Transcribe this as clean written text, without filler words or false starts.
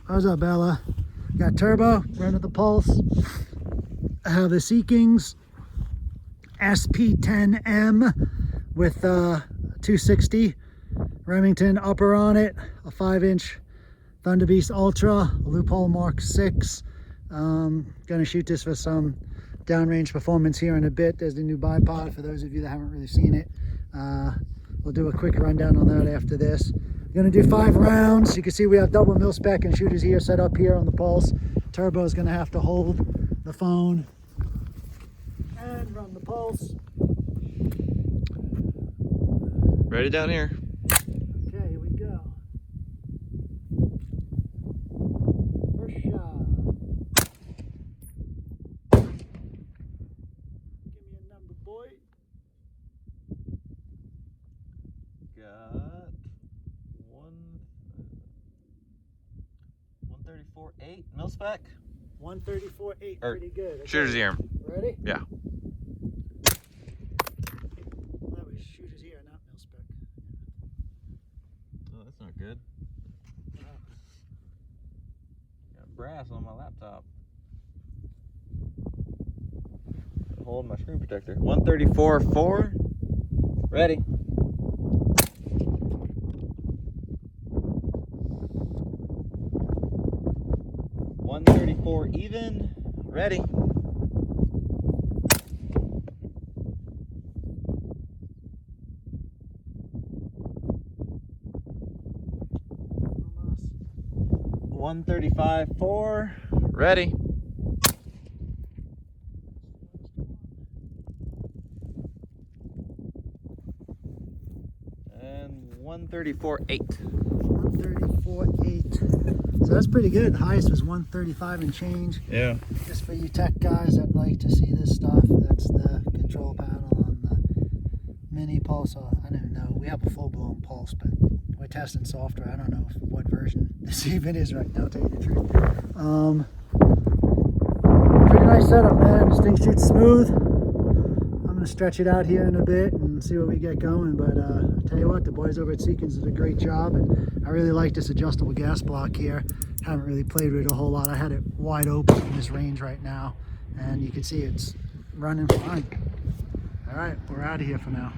How's up, Bella? Got turbo, running the Pulse. I have the Seekins SP10M with 260 Remington upper on it, a 5-inch Thunder Beast Ultra, a Loophole Mark 6. Gonna shoot this for some downrange performance here in a bit. There's the new bipod for those of you that haven't really seen it. We'll do a quick rundown on that after this. Gonna do 5 rounds. You can see we have double mil spec and shooters here set up here on the Pulse. Turbo is gonna have to hold the phone and run the Pulse. Ready down here. Okay, here we go. First shot. Give me a number, boy. Got 134.8 mil spec. 134.8, pretty good. Okay. Shooter's ear. Ready? Yeah. That was shooter's ear, not mil spec. Oh, that's not good. Got brass on my laptop. Hold my screen protector. 134.4. Ready. 134 even. Ready. Almost. 135.4. Ready. And 134.8. 134.8. So that's pretty good. The highest was 135 and change. Yeah. Just for you tech guys that like to see this stuff, that's the control panel on the mini Pulse. I don't know. We have a full-blown Pulse, but we're testing software. I don't know what version this even is right now, to tell you the truth. Pretty nice setup, man. This thing shoots smooth. I'm going to stretch it out here in a bit and see what we get going, but I'll tell you what, the boys over at Seekins did a great job, and I really like this adjustable gas block here. Haven't really played with it a whole lot. I had it wide open in this range right now, and you can see it's running fine. All right, we're out of here for now.